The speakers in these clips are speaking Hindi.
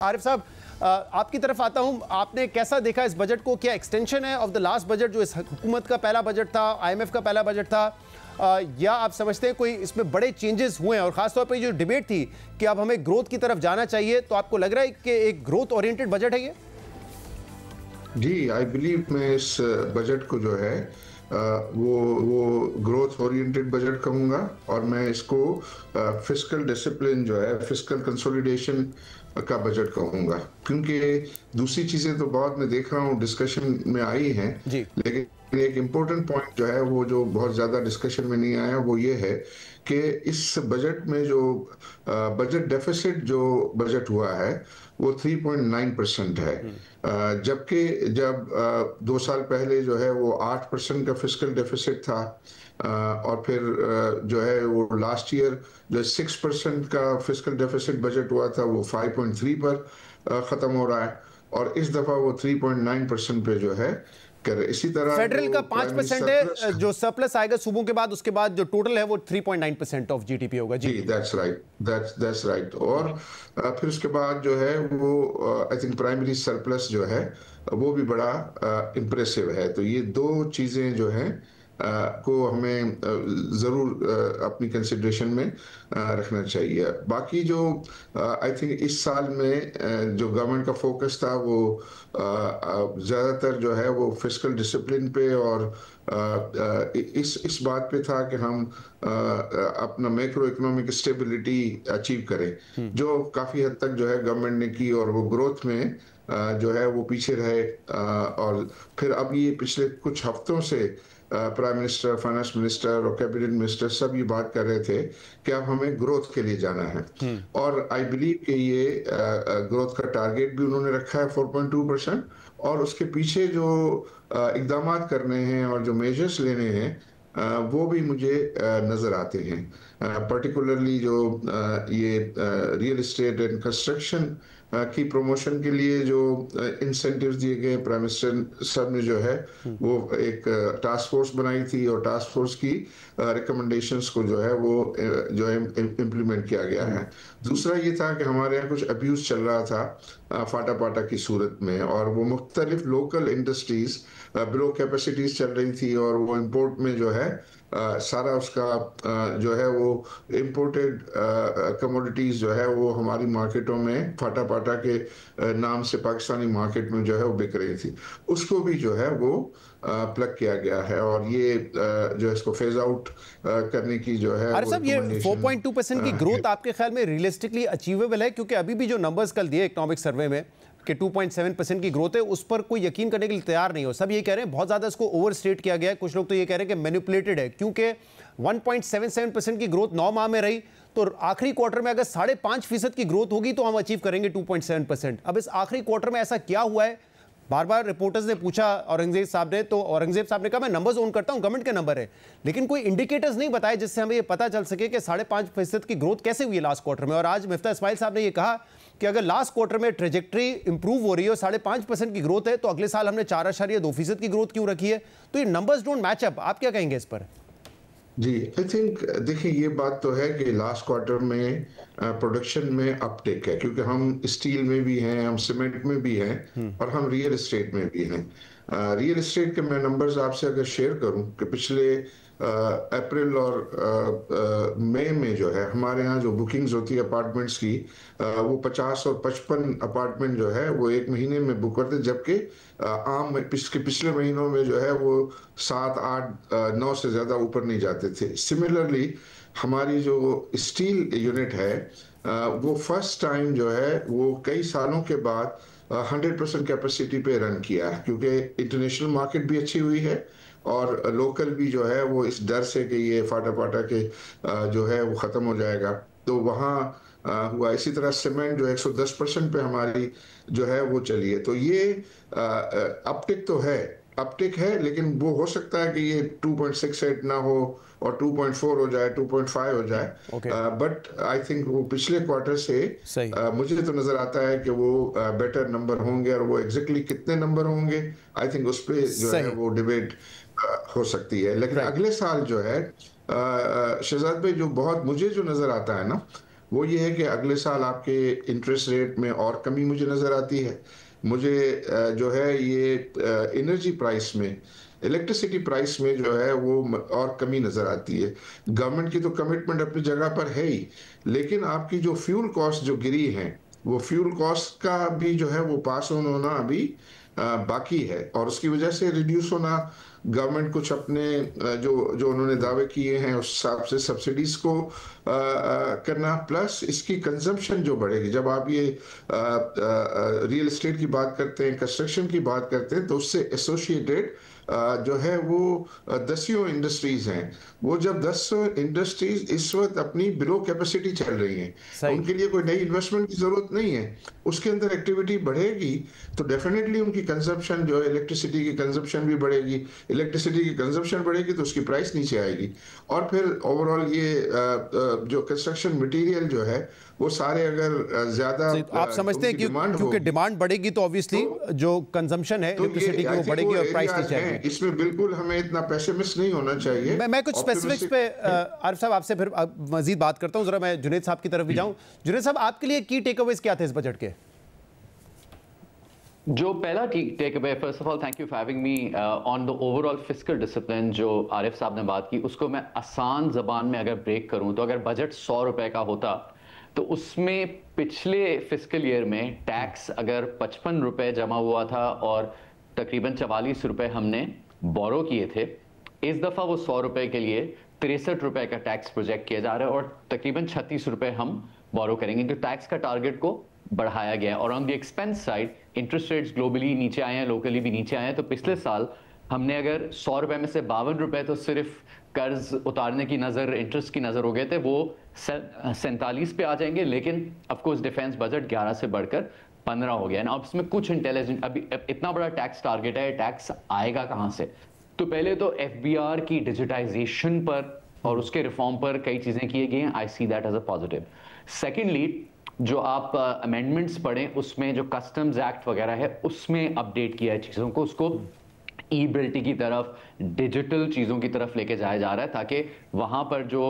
आरिफ साहब, आपकी तरफ आता हूं। आपने कैसा देखा इस बजट को? क्या एक्सटेंशन है ऑफ द लास्ट बजट जो इस हुकूमत का पहला बजट था, आईएमएफ का पहला बजट था, या आप समझते हैं कोई इसमें बड़े चेंजेस हुए हैं? और खासतौर पर जो डिबेट थी कि अब हमें ग्रोथ की तरफ जाना चाहिए, तो आपको लग रहा है कि एक ग्रोथ ओरिएंटेड बजट है ये? जी, आई बिलीव मैं इस बजट को जो है वो ग्रोथ ओरिएंटेड बजट कहूँगा, और मैं इसको फिस्कल डिसिप्लिन जो है, फिस्कल कंसोलिडेशन का बजट कहूँगा, क्योंकि दूसरी चीज़ें तो बहुत मैं देख रहा हूँ डिस्कशन में आई हैं, लेकिन एक इम्पोर्टेंट पॉइंट जो है वो जो बहुत ज़्यादा डिस्कशन में नहीं आया वो ये है कि इस बजट में जो बजट डेफिसिट जो बजट हुआ है वो 3.9% है, जबकि जब 2 साल पहले जो है वो 8% का फिस्कल डेफिसिट था, और फिर जो है वो लास्ट ईयर जो 6% का फिस्कल डेफिसिट बजट हुआ था वो 5.3 पर ख़त्म हो रहा है, और इस दफ़ा वो 3.9% पे जो है कर। इसी तरह फेडरल का 5% है जो सरप्लस आएगा सूबों के बाद, उसके बाद जो टोटल है वो 3.9% ऑफ जीडीपी होगा। जी, दैट्स राइट। और फिर उसके बाद जो है वो आई थिंक प्राइमरी सरप्लस जो है वो भी बड़ा इम्प्रेसिव है। तो ये दो चीज़ें जो हैं को हमें ज़रूर अपनी कंसिडरेशन में रखना चाहिए। बाकी जो आई थिंक इस साल में जो गवर्नमेंट का फोकस था वो ज़्यादातर जो है वो फिस्कल डिसिप्लिन पे और इस बात पे था कि हम अपना मैक्रो इकोनॉमिक स्टेबिलिटी अचीव करें, जो काफ़ी हद तक जो है गवर्नमेंट ने की, और वो ग्रोथ में जो है वो पीछे रहे। और फिर अब ये पिछले कुछ हफ्तों से प्राइम मिनिस्टर, फाइनेंस मिनिस्टर और कैबिनेट मिनिस्टर सब ये बात कर रहे थे कि अब हमें ग्रोथ के लिए जाना है, और आई बिलीव कि ये ग्रोथ का टारगेट भी उन्होंने रखा है 4.2%, और उसके पीछे जो इकदाम करने हैं और जो मेजर्स लेने हैं वो भी मुझे नज़र आते हैं। पर्टिकुलरली जो ये रियल एस्टेट एंड कंस्ट्रक्शन की प्रमोशन के लिए जो इंसेंटिव्स दिए गए, प्राइम मिनिस्टर साहब ने जो है वो एक टास्क फोर्स बनाई थी, और टास्क फोर्स की रिकमेंडेशंस को जो है वो जो है इम्प्लीमेंट किया गया है। दूसरा ये था कि हमारे यहाँ कुछ अब्यूज चल रहा था फाटा पाटा की सूरत में, और वो मुख्तलिफ लोकल इंडस्ट्रीज बिलो कैपेसिटीज चल रही थी, और वो इम्पोर्ट में जो है सारा उसका जो है वो इम्पोर्टेड कमोडिटीज जो है वो हमारी मार्केटों में फाटा पाटा के नाम से पाकिस्तानी मार्केट में जो है वो बिक रही थी, उसको भी जो है वो प्लग किया गया है, और ये जो इसको फेज आउट करने की जो है। अरे साहब, ये 4.2% की ग्रोथ आपके ख्याल में रियलिस्टिकली अचीवेबल है? क्योंकि अभी भी जो नंबर्स कल दिए इकोनॉमिक सर्वे में कि 2.7% की ग्रोथ है, उस पर कोई यकीन करने के लिए तैयार नहीं हो। सब ये कह रहे हैं बहुत ज़्यादा इसको ओवरस्टेट किया गया है। कुछ लोग तो ये कह रहे हैं कि मैनिपुलेटेड है, क्योंकि 1.77% की ग्रोथ 9 माह में रही, तो आखिरी क्वार्टर में अगर 5.5% की ग्रोथ होगी तो हम अचीव करेंगे 2.7%। अब इस आखिरी क्वार्टर में ऐसा क्या हुआ है? बार बार रिपोर्टर्स ने पूछा औरंगजेब साहब ने, तो औरंगजेब साहब ने कहा मैं नंबर्स ओन करता हूं, गवर्नमेंट के नंबर है, लेकिन कोई इंडिकेटर्स नहीं बताए जिससे हमें ये पता चल सके कि 5.5% की ग्रोथ कैसे हुई है लास्ट क्वार्टर में। और आज मिफ्ता इस्माइल साहब ने ये कहा कि अगर लास्ट क्वार्टर में ट्रेजेक्ट्री इंप्रूव हो रही है और 5.5% की ग्रोथ है, तो अगले साल हमने 4.2% की ग्रोथ क्यों रखी है? तो ये नंबर्स डोंट मैच अप। आप क्या कहेंगे इस पर? जी, आई थिंक देखिए ये बात तो है कि लास्ट क्वार्टर में प्रोडक्शन में अपटेक है, क्योंकि हम स्टील में भी हैं, हम सीमेंट में भी हैं, और हम रियल एस्टेट में भी हैं। रियल एस्टेट के मैं नंबर्स आपसे अगर शेयर करूं कि पिछले अप्रैल और मई में जो है हमारे यहाँ जो बुकिंग्स होती है अपार्टमेंट्स की, वो 50 और 55 अपार्टमेंट जो है वो एक महीने में बुक करते, जबकि आम पिछले महीनों में जो है वो 7, 8, 9 से ज़्यादा ऊपर नहीं जाते थे। सिमिलरली हमारी जो स्टील यूनिट है वो फर्स्ट टाइम जो है वो कई सालों के बाद 100% कैपेसिटी पे रन किया है, क्योंकि इंटरनेशनल मार्केट भी अच्छी हुई है, और लोकल भी जो है वो इस डर से कि ये फाटा पाटा के जो है वो ख़त्म हो जाएगा, तो वहाँ हुआ। इसी तरह सीमेंट जो 110% पे हमारी जो है वो चली है। तो ये अपटिक तो है, अपटिक है, लेकिन वो हो सकता है कि ये 2.68 ना हो और 2.4 हो जाए, 2.5 हो जाए, बट आई थिंक वो पिछले क्वार्टर से मुझे तो नजर आता है कि वो बेटर नंबर होंगे, और वो एग्जैक्टली कितने नंबर होंगे आई थिंक उस पर जो है वो डिबेट हो सकती है। लेकिन अगले साल जो है शहजाद भाई, जो बहुत मुझे जो नजर आता है ना, वो ये है कि अगले साल आपके इंटरेस्ट रेट में और कमी मुझे नज़र आती है। मुझे जो है ये एनर्जी प्राइस में, इलेक्ट्रिसिटी प्राइस में जो है वो और कमी नज़र आती है। गवर्नमेंट की तो कमिटमेंट अपनी जगह पर है ही, लेकिन आपकी जो फ्यूल कॉस्ट जो गिरी है, वो फ्यूल कॉस्ट का भी जो है वो पास ऑन होना अभी बाकी है, और उसकी वजह से रिड्यूस होना, गवर्नमेंट कुछ अपने जो जो उन्होंने दावे किए हैं उस हिसाब से सब्सिडीज को करना, प्लस इसकी कंजम्पशन जो बढ़ेगी। जब आप ये रियल एस्टेट की बात करते हैं, कंस्ट्रक्शन की बात करते हैं, तो उससे एसोसिएटेड जो है वो 10 इंडस्ट्रीज हैं। वो जब 10 इंडस्ट्रीज इस वक्त अपनी बिलो कैपेसिटी चल रही हैं, उनके लिए कोई नई इन्वेस्टमेंट की जरूरत नहीं है, उसके अंदर एक्टिविटी बढ़ेगी तो डेफिनेटली उनकी कंजप्शन जो है, इलेक्ट्रिसिटी की कंजप्शन भी बढ़ेगी। इलेक्ट्रिसिटी की कंजप्शन बढ़ेगी तो उसकी प्राइस नीचे आएगी, और फिर ओवरऑल ये जो कंस्ट्रक्शन मटेरियल जो है वो सारे अगर ज्यादा आप समझते हैं कि क्योंकि डिमांड बढ़ेगी तो ऑब्वियसली जो कंजम्पशन है इलेक्ट्रिसिटी की वो बढ़ेगी और प्राइस नीचे आएगी। इसमें बिल्कुल हमें इतना पेसिमिस्ट नहीं होना चाहिए। मैं कुछ स्पेसिफिक्स पे आरिफ साहब आपसे फिर मजीद बात करता हूं। जरा मैं जुनैद साहब की तरफ भी जाऊं। जुनैद साहब, आपके लिए की टेकअवेज क्या थे इस बजट के? जो पहला take away, first of all thank you for having me on the overall fiscal discipline जो आरिफ साहब ने बात की, उसको मैं आसान जबान में अगर ब्रेक करूं तो अगर बजट 100 रुपए का होता तो उसमें पिछले फिस्कल ईयर में टैक्स अगर 55 रुपए जमा हुआ था और तकरीबन 44 रुपए हमने बोरो किए थे, इस दफा वो 100 रुपए के लिए 63 रुपए का टैक्स प्रोजेक्ट किया जा रहा है और तकरीबन 36 रुपए हम बोरो करेंगे, जो टैक्स का टारगेट को बढ़ाया गया है। और on the expense side interest rates globally नीचे आए हैं, लोकली भी नीचे आए हैं। तो पिछले साल हमने अगर 100 रुपए में से 52 रुपए तो सिर्फ कर्ज उतारने की नजर, इंटरेस्ट की नजर हो गए थे, वो 47 पे आ जाएंगे। लेकिन ऑफकोर्स डिफेंस बजट 11 से बढ़कर 15 हो गया ना। अब इसमें कुछ इंटेलिजेंट, अभी इतना बड़ा टैक्स टारगेट है, टैक्स आएगा कहां से? तो पहले तो एफबीआर की डिजिटाइजेशन पर और उसके रिफॉर्म पर कई चीजें की गई हैं, I see that as a positive. Secondly, जो आप अमेंडमेंट्स पढ़ें उसमें जो कस्टम्स एक्ट वगैरह है उसमें अपडेट किया है चीज़ों को, उसको ई बिल्टी की तरफ, डिजिटल चीज़ों की तरफ लेके जाया जा रहा है ताकि वहाँ पर जो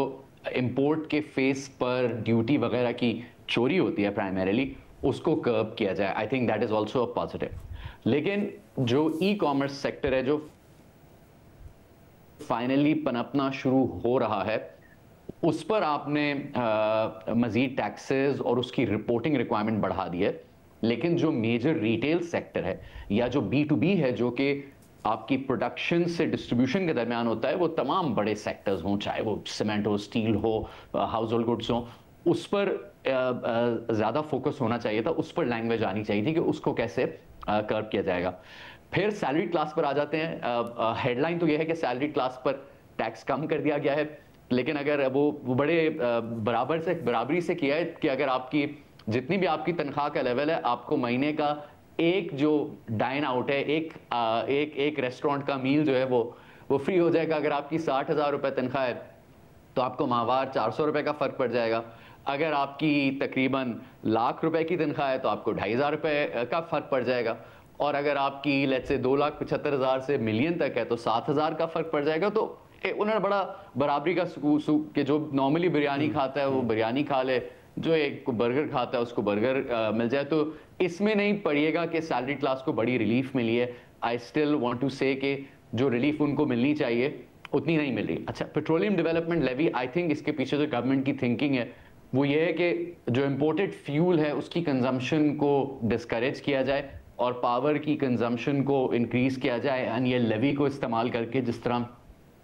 इंपोर्ट के फेस पर ड्यूटी वगैरह की चोरी होती है प्राइमरीली, उसको कर्ब किया जाए। I think that is also a positive. लेकिन जो ई कॉमर्स सेक्टर है जो फाइनली पनपना शुरू हो रहा है, उस पर आपने मजीद टैक्सेस और उसकी रिपोर्टिंग रिक्वायरमेंट बढ़ा दी है। लेकिन जो मेजर रिटेल सेक्टर है या जो B2B है, जो कि आपकी प्रोडक्शन से डिस्ट्रीब्यूशन के दरमियान होता है, वो तमाम बड़े सेक्टर्स हों, चाहे वो सीमेंट हो, स्टील हो, हाउस होल्ड गुड्स हो, उस पर ज़्यादा फोकस होना चाहिए था, उस पर लैंग्वेज आनी चाहिए थी कि उसको कैसे कर्व किया जाएगा। फिर सैलरी क्लास पर आ जाते हैं। हेडलाइन तो यह है कि सैलरी क्लास पर टैक्स कम कर दिया गया है, लेकिन अगर वो बड़े बराबरी से किया है कि अगर आपकी जितनी भी आपकी तनख्वाह का लेवल है, आपको महीने का एक जो डाइन आउट है, एक रेस्टोरेंट का मील जो है वो फ्री हो जाएगा। अगर आपकी 60,000 रुपये तनख्वाह है तो आपको माहवार 400 रुपये का फ़र्क पड़ जाएगा। अगर आपकी तकरीबन लाख रुपए की तनख्वाह है तो आपको 2,500 रुपये का फ़र्क पड़ जाएगा। और अगर आपकी लेट्स से 2,75,000 से मिलियन तक है तो 7,000 का फ़र्क पड़ जाएगा। तो उन्होंने बड़ा बराबरी का कि जो नॉर्मली बिरयानी खाता है वो बिरयानी खा ले, जो एक बर्गर खाता है उसको बर्गर मिल जाए। तो इसमें नहीं पड़िएगा कि सैलरी क्लास को बड़ी रिलीफ मिली है। आई स्टिल वांट टू से कि जो रिलीफ उनको मिलनी चाहिए उतनी नहीं मिल रही। अच्छा, petroleum development levy, I think इसके पीछे जो गवर्नमेंट की थिंकिंग है वो ये है कि जो इम्पोर्टेड फ्यूल है उसकी कंजम्पशन को डिस्करेज किया जाए और पावर की कंजम्पशन को इंक्रीज किया जाए। एंड ये लेवी को इस्तेमाल करके, जिस तरह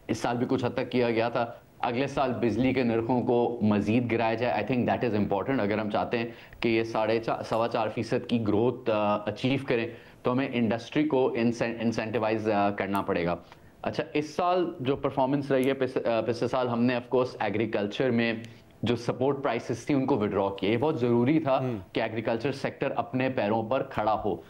इस साल भी कुछ हद तक किया गया था, अगले साल बिजली के नरखों को मजीद गिराया जाए। I think that is important. अगर हम चाहते हैं कि ये 4.25% की ग्रोथ अचीव करें तो हमें इंडस्ट्री को इंसेंटिवाइज करना पड़ेगा। अच्छा, इस साल जो परफॉर्मेंस रही है, पिछले साल हमने ऑफकोर्स एग्रीकल्चर में जो सपोर्ट प्राइसेस थी उनको विड्रॉ किए। ये बहुत ज़रूरी था कि एग्रीकल्चर सेक्टर अपने पैरों पर खड़ा हो,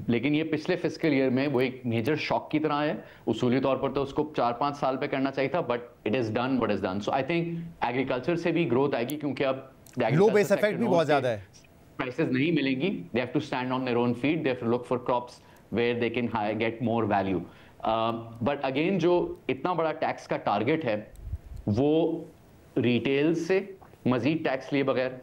लेकिन ये पिछले फिस्कल ईयर में वो एक मेजर शॉक की तरह है। उसूली तौर पर तो उसको 4-5 साल पे करना चाहिए था, but it is done what is done. So I think agriculture से भी ग्रोथ आएगी क्योंकि अब लो बेस इफेक्ट भी बहुत ज्यादा है, प्राइसेस नहीं मिलेंगी। They have to stand on their own feet, they have to look for crops where they can get more value. But again जो इतना बड़ा टैक्स का टारगेट है वो रिटेल से मजीद टैक्स लिए बगैर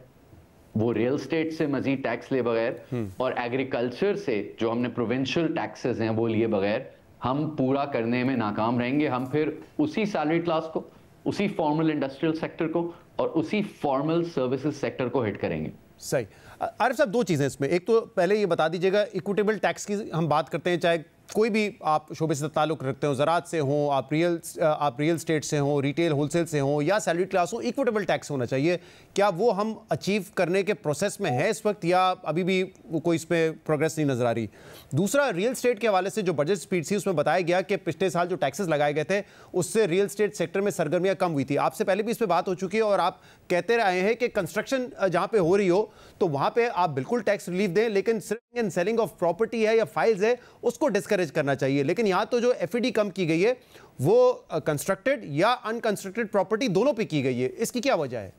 वो रियल स्टेट से मजीद टैक्स ले बगैर और एग्रीकल्चर से जो हमने प्रोविंशियल टैक्सेस हैं वो लिए बगैर हम पूरा करने में नाकाम रहेंगे। हम फिर उसी सैलरी क्लास को, उसी फॉर्मल इंडस्ट्रियल सेक्टर को और उसी फॉर्मल सर्विसेज सेक्टर को हिट करेंगे। सही। आरिफ साहब, दो चीज़ें इसमें, एक तो पहले ये बता दीजिएगा, इक्विटेबल टैक्स की हम बात करते हैं, चाहे कोई भी आप शोबे से ताल्लुक़ रखते हो, ज़राअत से हो, आप रियल स्टेट से हो, रिटेल होलसेल से हो या सैलरी क्लास हो, इक्विटेबल टैक्स होना चाहिए। क्या वो हम अचीव करने के प्रोसेस में है इस वक्त, या अभी भी कोई इस पर प्रोग्रेस नहीं नज़र आ रही? दूसरा, रियल स्टेट के हवाले से जो बजट स्पीच थी उसमें बताया गया कि पिछले साल जो टैक्सेस लगाए गए थे उससे रियल स्टेट सेक्टर में सरगर्मियाँ कम हुई थी। आपसे पहले भी इस पर बात हो चुकी है और आप कहते रहे हैं कि कंस्ट्रक्शन जहाँ पे हो रही हो तो वहाँ पे आप बिल्कुल टैक्स रिलीफ दें, लेकिन selling and selling of property है या फाइल्स है उसको डिस्करेज करना चाहिए। लेकिन यहाँ तो जो एफईडी कम की गई है वो कंस्ट्रक्टेड या अनकंस्ट्रक्टेड प्रॉपर्टी दोनों पे की गई है, इसकी क्या वजह है?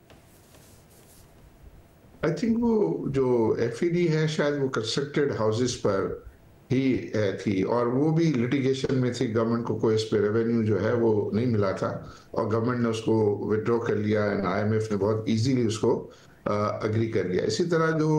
आई थिंक वो जो एफईडी है शायद वो कंस्ट्रक्टेड हाउसेस पर ही थी और वो भी लिटिगेशन में थी। गवर्नमेंट को कोई इस पे रेवेन्यू जो है वो नहीं मिला था और गवर्नमेंट ने उसको विड्रॉ कर लिया एंड आईएमएफ ने बहुत इजीली उसको अग्री कर लिया। इसी तरह जो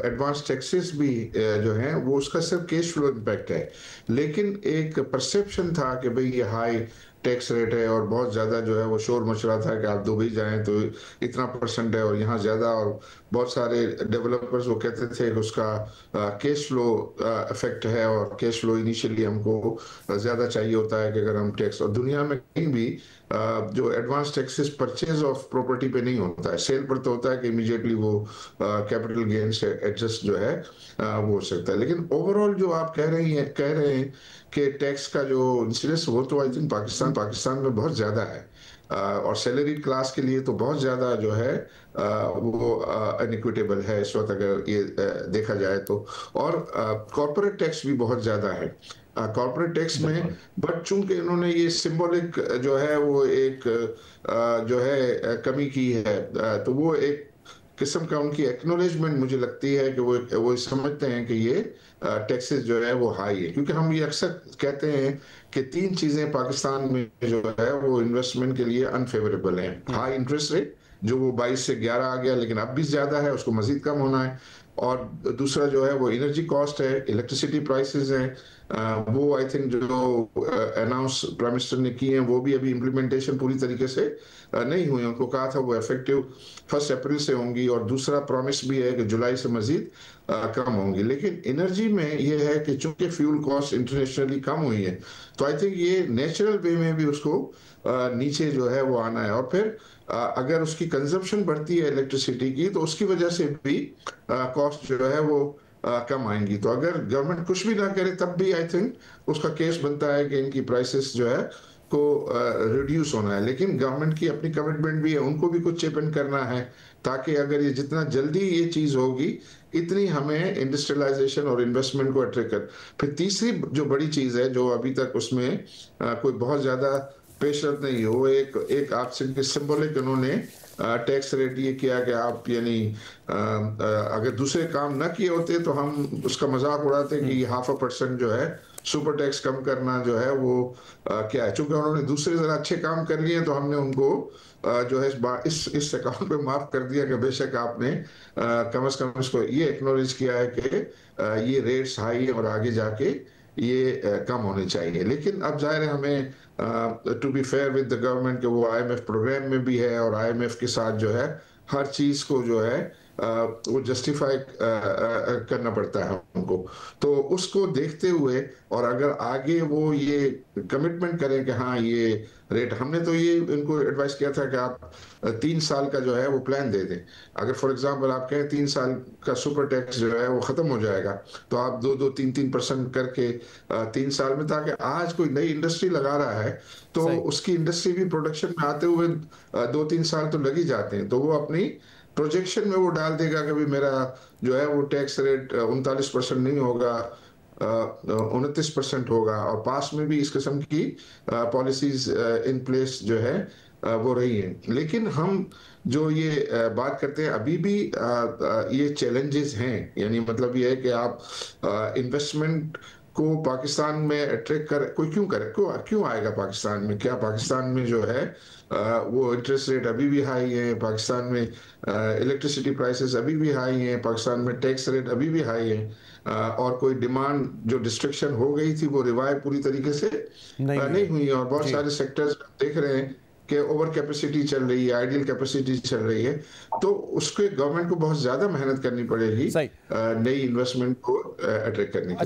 एडवांस टैक्सेस भी जो हैं वो उसका सिर्फ कैश फ्लो इम्पैक्ट है, लेकिन एक परसेप्शन था कि भाई ये हाई टैक्स रेट है और बहुत ज़्यादा जो है वो शोर मच रहा था कि आप दुबई जाएं तो इतना % है और यहाँ ज़्यादा, और बहुत सारे डेवलपर्स वो कहते थे कि उसका कैश फ्लो इफेक्ट है और कैश फ्लो इनिशियली हमको ज़्यादा चाहिए होता है कि अगर हम टैक्स, और दुनिया में कहीं भी जो advance taxes purchase of property पे नहीं होता है, सेल पर तो होता है कि इमीडिएटली वो कैपिटल गेन से एडजस्ट जो है वो हो सकता है। लेकिन ओवरऑल जो आप कह रहे हैं कि टैक्स का जो इंसिडेंस वो तो आई थिंक पाकिस्तान में बहुत ज़्यादा है और सैलरी क्लास के लिए तो बहुत ज़्यादा जो है वो अनइक्विटेबल है इस वक्त अगर ये देखा जाए तो। और कॉर्पोरेट टैक्स भी बहुत ज़्यादा है कॉर्पोरेट टैक्स में, बट चूंकि इन्होंने ये सिंबॉलिक जो है वो एक जो है कमी की है तो वो एक किस्म का उनकी एक्नॉलेजमेंट मुझे लगती है कि वो समझते हैं कि ये टैक्सेस जो है वो हाई है। क्योंकि हम ये अक्सर कहते हैं कि 3 चीजें पाकिस्तान में जो है वो इन्वेस्टमेंट के लिए अनफेवरेबल हैं। हाई इंटरेस्ट रेट जो वो 22 से 11 आ गया, लेकिन अब भी ज्यादा है, उसको मजीद कम होना है। और दूसरा जो है वो एनर्जी कॉस्ट है, इलेक्ट्रिसिटी प्राइसेस हैं, वो आई थिंक जो अनाउंस प्राइम मिनिस्टर ने की हैं वो भी अभी इम्प्लीमेंटेशन पूरी तरीके से नहीं हुई। उनको कहा था वो इफेक्टिव 1 अप्रैल से होंगी और दूसरा प्रॉमिस भी है कि जुलाई से मजीद कम होंगी। लेकिन एनर्जी में ये है कि चूंकि फ्यूल कॉस्ट इंटरनेशनली कम हुई है तो आई थिंक ये नेचुरल वे में भी उसको नीचे जो है वो आना है। और फिर अगर उसकी कंजप्शन बढ़ती है इलेक्ट्रिसिटी की तो उसकी वजह से भी कॉस्ट जो है वो कम आएंगी। तो अगर गवर्नमेंट कुछ भी ना करे तब भी आई थिंक उसका केस बनता है कि इनकी प्राइसेस जो है को रिड्यूस होना है। लेकिन गवर्नमेंट की अपनी कमिटमेंट भी है, उनको भी कुछ चिप इन करना है ताकि अगर ये जितना जल्दी ये चीज होगी इतनी हमें इंडस्ट्रियलाइजेशन और इन्वेस्टमेंट को अट्रैक्ट कर। फिर तीसरी जो बड़ी चीज है जो अभी तक उसमें कोई बहुत ज्यादा पेशरत नहीं हो, एक आपसे सिंबॉलिक उन्होंने टैक्स रेट ये किया कि आप यानी अगर दूसरे काम ना किए होते तो हम उसका मजाक उड़ाते कि 0.5% जो है सुपर टैक्स कम करना जो है वो क्या है। चूंकि उन्होंने दूसरे जरा अच्छे काम कर लिए तो हमने उनको जो है इस अकाउंट पे माफ कर दिया कि बेशक आपने कम से कम इसको ये एक्नॉलेज किया है कि ये रेट्स हाई है और आगे जाके ये कम होने चाहिए। लेकिन अब जाहिर है हमें to be fair with the government कि वो आईएमएफ प्रोग्राम में भी है और आईएमएफ के साथ जो है हर चीज को जो है वो जस्टिफाई करना पड़ता है उनको। तो उसको देखते हुए और अगर आगे वो ये कमिटमेंट करें कि हाँ ये रेट, हमने तो ये इनको एडवाइस किया था कि आप 3 साल का जो है वो प्लान दे दें। अगर फॉर एग्जांपल आप कहें 3 साल का सुपर टैक्स जो है वो खत्म हो जाएगा तो आप 2-3% करके 3 साल में, ताकि आज कोई नई इंडस्ट्री लगा रहा है तो उसकी इंडस्ट्री भी प्रोडक्शन में आते हुए 2-3 साल तो लग ही जाते हैं। तो वो अपनी प्रोजेक्शन में वो डाल देगा कि भाई मेरा जो है वो टैक्स रेट 39% नहीं होगा, 29% होगा। और पास में भी इस किस्म की पॉलिसीज इन प्लेस जो है वो रही हैं। लेकिन हम जो ये बात करते हैं अभी भी ये चैलेंजेस हैं, यानी मतलब ये है कि आप इन्वेस्टमेंट को पाकिस्तान में अट्रैक्ट कर कोई क्यों आएगा पाकिस्तान में? क्या पाकिस्तान में जो है वो इंटरेस्ट रेट अभी भी हाई है, पाकिस्तान में इलेक्ट्रिसिटी प्राइसेस अभी भी हाई हैं, पाकिस्तान में टैक्स रेट अभी भी हाई है, और कोई डिमांड जो डिस्ट्रक्शन हो गई थी वो रिवाइव पूरी तरीके से नहीं हुई, और बहुत सारे सेक्टर्स देख रहे हैं कि ओवर कैपेसिटी चल रही है, आइडियल कैपेसिटी चल रही है, तो उसके गवर्नमेंट को बहुत ज्यादा मेहनत करनी पड़ेगी नई इन्वेस्टमेंट को अट्रैक्ट करने के लिए।